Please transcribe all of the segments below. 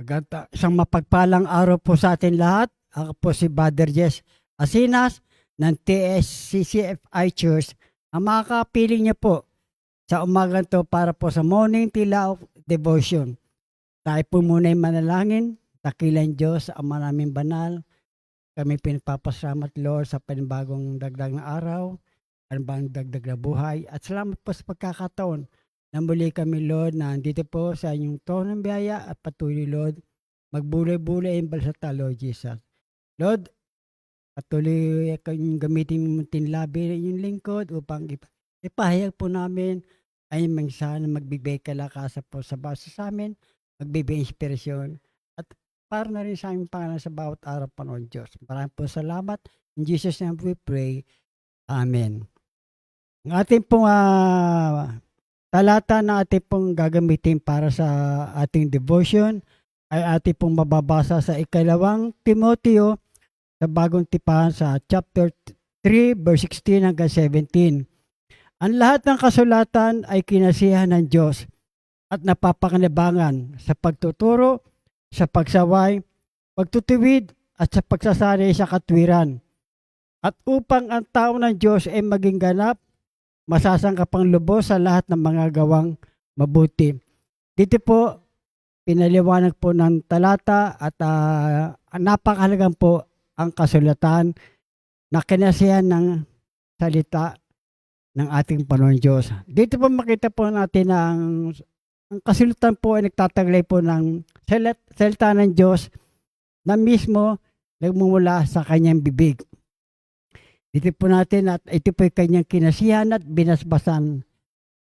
Isang mapagpalang araw po sa atin lahat. Ako po si Brother Jess Asinas ng TSCCFI Church. Ang makakapiling niyo po sa umagang to para po sa Morning Tila of Devotion. Tayo po muna yung manalangin. Dakilan Diyos, Ama namin banal. Kami pinagpapasalamat, Lord, sa panibagong dagdag na araw, panibagong dagdag na buhay. At salamat po sa pagkakataon na muli kami, Lord, na andito po sa inyong trono ng biyaya at patuloy, Lord, magbulay-bulay ang balsata, Lord Jesus. Lord, patuloy kayong gamitin mo tinlabi ng inyong lingkod upang ipahayag po namin ay mensahe na magbibigay kalakasan po sa basa sa amin, magbibigay inspirasyon, at para na rin sa aming pangalan sa bawat araw, Panginoon Diyos. Maraming po salamat. In Jesus' name we pray. Amen. Ang ating pong talata na ating pong gagamitin para sa ating devotion ay ating pong mababasa sa 2 Timoteo sa bagong tipahan sa chapter 3 verse 16 hanggang 17. Ang lahat ng kasulatan ay kinasihan ng Diyos at napapakinabangan sa pagtuturo, sa pagsaway, pagtutuwid at sa pagsasanay sa katwiran. At upang ang tao ng Diyos ay maging ganap, masasangkapang lubos sa lahat ng mga gawang mabuti. Dito po, pinaliwanag po ng talata at napakahalagang po ang kasulatan na kinasihan ng salita ng ating Panginoon Diyos. Dito po makita po natin na ang kasulatan po ay nagtataglay po ng salita ng Diyos na mismo nagmumula sa kanyang bibig. Dito po natin at ito po yung kanyang kinasihan at binasbasan,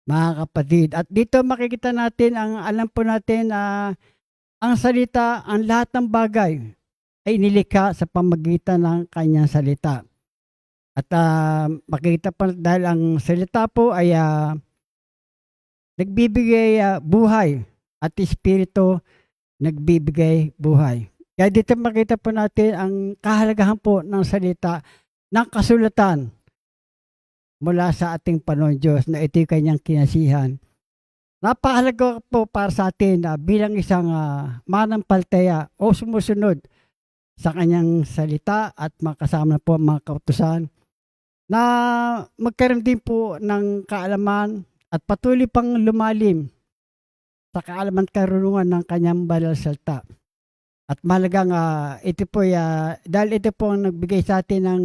mga kapatid. At dito makikita natin, alam po natin ang salita, ang lahat ng bagay ay nilikha sa pamagitan ng kanyang salita. At makikita pa dahil ang salita po ay nagbibigay buhay at espiritu nagbibigay buhay. Kaya dito makita po natin ang kahalagahan po ng salita ng kasulatan mula sa ating Panginoon Diyos na ito yung kanyang kinasihan. Napakahalaga po para sa atin bilang isang manampalataya o sumusunod sa kanyang salita at makasama po mga kautusan na magkaroon din po ng kaalaman at patuloy pang lumalim sa kaalaman at karunungan ng kanyang banal na salita. At mahalagang ito po dahil ito po ang nagbigay sa atin ng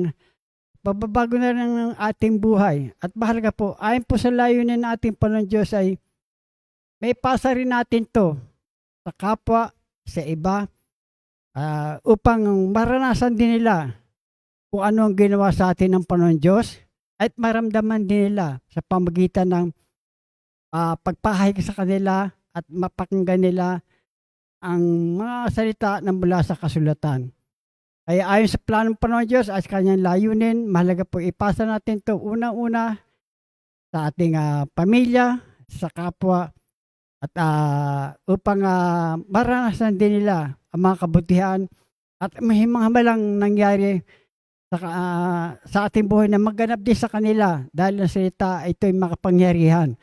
pagbabago na rin ng ating buhay. At mahalaga po, ayon po sa layunin ng ating Panginoon Diyos ay may pasa rin natin to sa kapwa, sa iba, upang maranasan din nila kung ano ang ginawa sa atin ng Panginoon Diyos at maramdaman din nila sa pamagitan ng pagpahayag sa kanila at mapakinggan nila ang mga salita na mula sa kasulatan. Kaya ayon sa planong Panginoon Diyos at kanyang layunin, mahalaga po ipasa natin ito unang-una sa ating pamilya, sa kapwa, at upang maranasan din nila ang mga kabutihan at may mga hamalang nangyari sa ating buhay na magganap din sa kanila dahil ang salita ito ay makapangyarihan.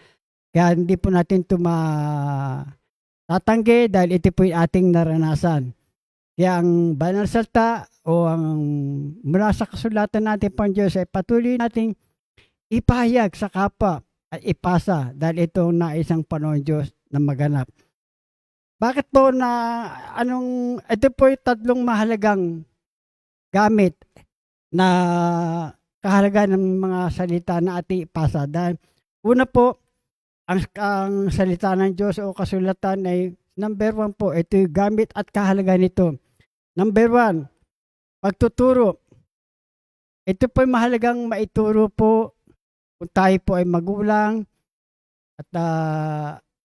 Kaya hindi po natin ito tatanggi dahil ito po yung ating naranasan. Kaya ang banal na salita o ang mula sa kasulatan natin pang Diyos ay patuloy nating ipahayag sa kapwa at ipasa dahil ito na isang Panginoon Diyos na maganap. Bakit po ito po yung tatlong mahalagang gamit na kahalaga ng mga salita na ating ipasa. Dahil una po, ang salita ng Diyos o kasulatan ay number 1 po, ito yung gamit at kahalaga nito. Number 1, pagtuturo. Ito po ay mahalagang maituro po kung tayo po ay magulang at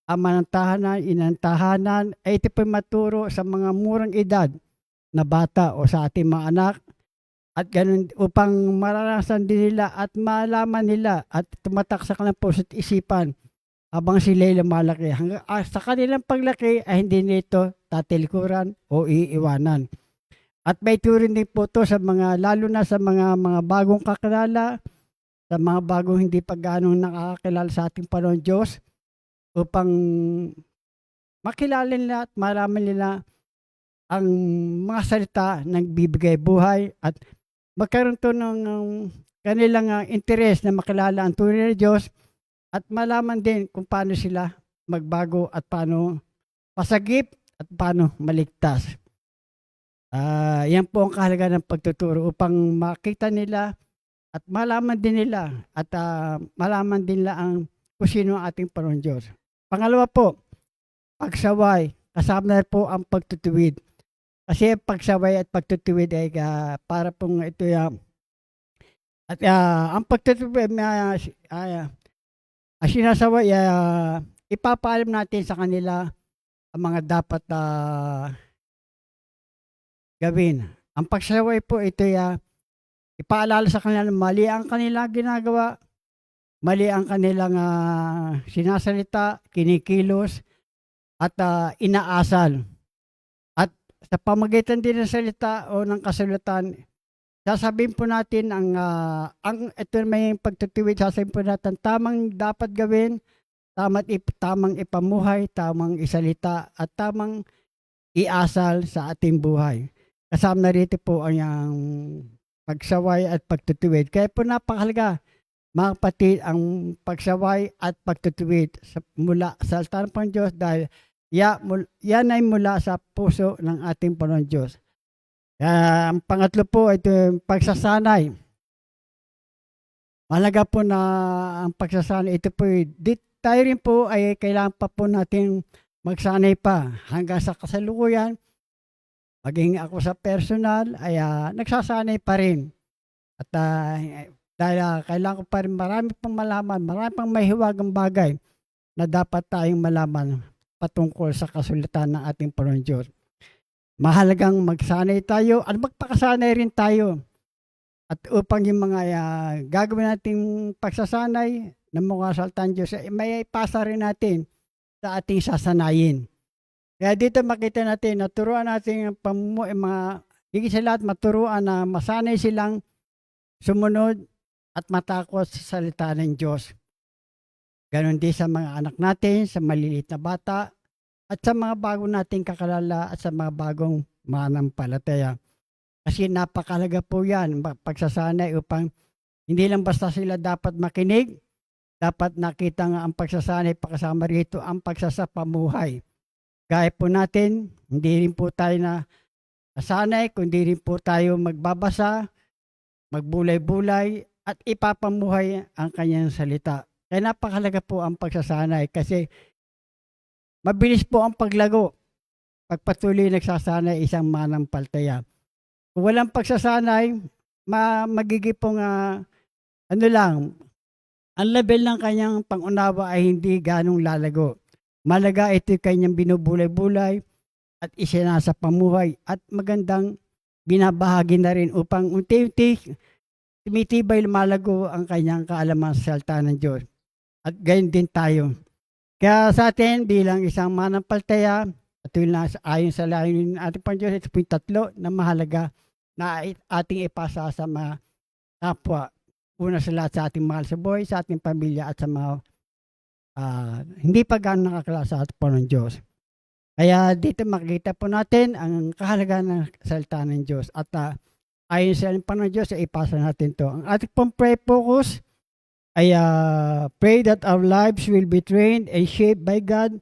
ama ng tahanan, ina ng tahanan, ay ito po ay maturo sa mga murang edad na bata o sa ating mga anak at ganun upang maranasan din nila at malaman nila at tumatak sa kanilang puso at isipan habang sila ay lumalaki. Sa kanilang paglaki ay hindi nito tatilikuran o iiwanan. At may turin din po ito sa mga, lalo na sa mga bagong kakilala, sa mga bagong hindi pa ganong nakakakilala sa ating Panginoon Diyos, upang makilala nila at malaman nila ang mga salita nagbibigay buhay at magkaroon 'to ng kanilang, interes na makilala ang tunay na Diyos at malaman din kung paano sila magbago at paano pasagip at paano maligtas. 'Yan po ang kahalagahan ng pagtuturo upang makita nila at malaman din nila at, malaman din nila kung sino ang ating Panginoong Diyos. Pangalawa po, pagsaway, kasama na po ang pagtutuwid. Kasi pagsaway at pagtutuwid ay, para pong ito, ang pagtutuwid na ang sinasaway, ipapaalam natin sa kanila ang mga dapat, gawin. Ang pagsaway po ito'y, ipaalala sa kanila na mali ang kanilang ginagawa, mali ang kanilang, sinasalita, kinikilos at, inaasal. At sa pamamagitan din ng salita o ng kasulatan, sasabihin po natin ang ito may pagtutuwid, sasabihin po natin tamang dapat gawin, tamang ipamuhay, tamang isalita at tamang iasal sa ating buhay. Kasama na rito po ang yang pagsaway at pagtutuwid. Kaya po napakahalaga, mga kapatid, ang pagsaway at pagtutuwid mula sa salita ng Panginoon Diyos dahil yan ay mula sa puso ng ating Panginoon Diyos. Ang pangatlo po ay ito yung pagsasanay. Mahalaga po na ang pagsasanay, ito po tayo rin po ay kailangan pa po natin magsanay pa hanggang sa kasalukuyan. Maging ako sa personal ay nagsasanay pa rin. At dahil kailangan ko pa rin marami pang malaman, marami pang mahiwagang bagay na dapat tayong malaman patungkol sa kasulatan ng ating Panginoon Diyos. Mahalagang magsanay tayo at magpakasanay rin tayo. At upang yung mga gagawin nating pagsasanay ng mga salita ng Diyos, may ipasa rin natin sa ating sasanayin. Kaya dito makita natin, naturuan natin mga higit sa lahat, maturuan na masanay silang sumunod at matakot sa salita ng Diyos. Ganon din sa mga anak natin, sa maliliit na bata, at sa mga bago nating kakalala at sa mga bagong mananampalataya. Kasi napakahalaga po yan, pagsasanay upang hindi lang basta sila dapat makinig, dapat nakita nga ang pagsasanay, pakasama rito ang pagsasapamuhay. Gaya po natin, hindi rin po tayo na nasanay, kundi rin po tayo magbabasa, magbulay-bulay, at ipapamuhay ang kanyang salita. Kaya napakahalaga po ang pagsasanay kasi mabilis po ang paglago pagpatuloy nagsasanay isang mananampalataya. Kung walang pagsasanay, magiging pong ang level ng kanyang pangunawa ay hindi ganong lalago. Malaga ito kanyang binubulay-bulay at isinasa pamuhay at magandang binabahagi na rin upang unti-unti tumitibay lumalago ang kanyang kaalaman sa salita ng Diyos. At gayon din tayo. Kaya sa atin bilang isang mananampalataya, at ayon sa layunin ng ating Panginoon, ito po yung tatlo na mahalaga na ating ipasa sa mga kapwa. Una sa lahat sa ating mahal sa buhay, sa ating pamilya at sa mga hindi pa gaano nakakilala sa ating Panginoon Diyos. Kaya dito makikita po natin ang kahalagaan ng salita ng Diyos. At ayon sa Panginoon Diyos, ipasa natin to. Ang ating pong prayer focus ay pray that our lives will be trained and shaped by God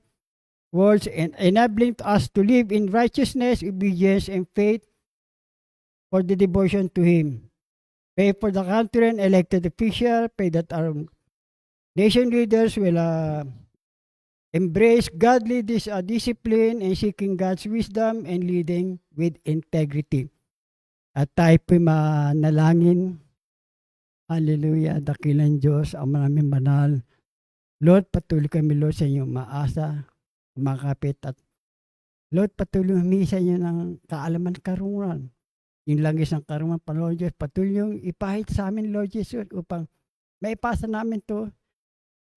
words and enabling us to live in righteousness, obedience, and faith for the devotion to Him. Pray for the country and elected official. Pray that our nation leaders will embrace godly discipline and seeking God's wisdom and leading with integrity. At tayo po manalangin. Hallelujah, dakilang Diyos, ang maraming banal. Lord, patuloy kami, Lord, sa inyong maasa, kumakapit at Lord, patuloy humingi sa inyo ng kaalaman karungan. Yung langis ng karungan, Panginoon Diyos, patuloy yung ipahit sa amin, Lord Jesus, upang maipasa namin to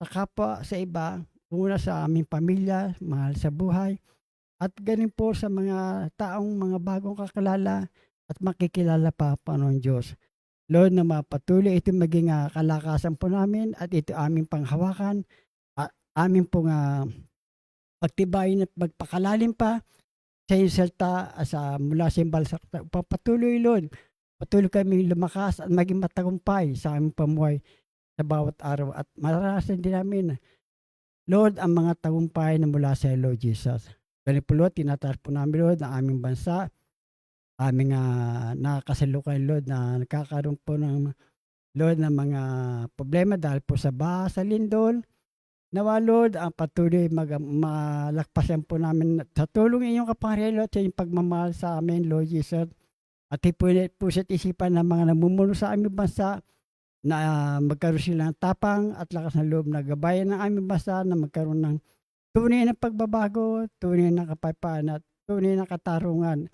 sa kapwa, sa iba, una sa aming pamilya, mahal sa buhay, at ganin po sa mga taong mga bagong kakilala at makikilala pa, Panginoon Diyos. Lord, na mapatuloy ito maging kalakasan po namin at ito aming panghawakan at aming pong pagtibayin at magpakalalim pa sa iyong salita mula sa iyong balsak. Patuloy, Lord. Patuloy kami lumakas at maging matagumpay sa aming pamuhay sa bawat araw. At maranasan din namin, Lord, ang mga tagumpay na mula sa iyo, Lord Jesus. Ganun po, Lord, tinataas po namin, Lord, ang aming bansa, aming nakakasalukan, Lord, na nagkakaroon po ng, Lord, ng mga problema dahil po sa baha, sa lindol. Nawa, Lord, ang patuloy malakpasan po namin sa tulong inyong kapangyarihan, Lord, sa inyong pagmamahal sa amin, Lord Jesus. At ipulit po sa isipan ng mga namumuno sa aming bansa na magkaroon sila ng tapang at lakas ng loob na gabayan ng aming bansa na magkaroon ng tunay na pagbabago, tunay na kapayapaan at tunay na katarungan.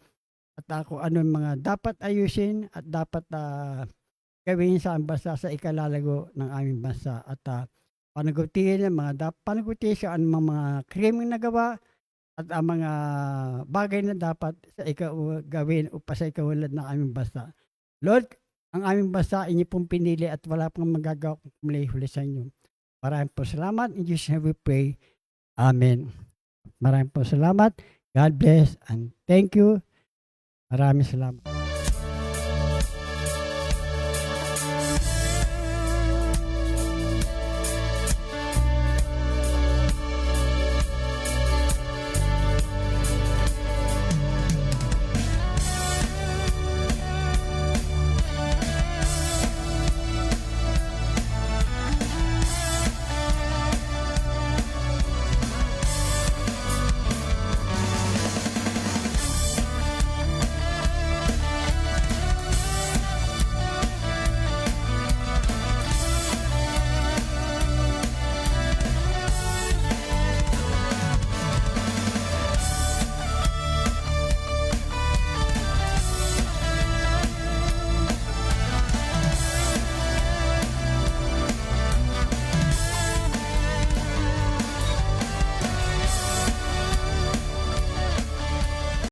At ako ano yung mga dapat ayusin at dapat gawin sa aming bansa sa ikalalago ng aming bansa. At panagutin panagutin sa anumang mga krimeng nagawa at ang mga bagay na dapat sa gawin upang sa ikaunlad ng aming bansa. Lord, ang aming bansa inyo pong pinili at wala pang magagawa kung huli sa inyo. Maraming po salamat. In Jesus' name we pray. Amen. Maraming po salamat. God bless and thank you. Maraming salamat.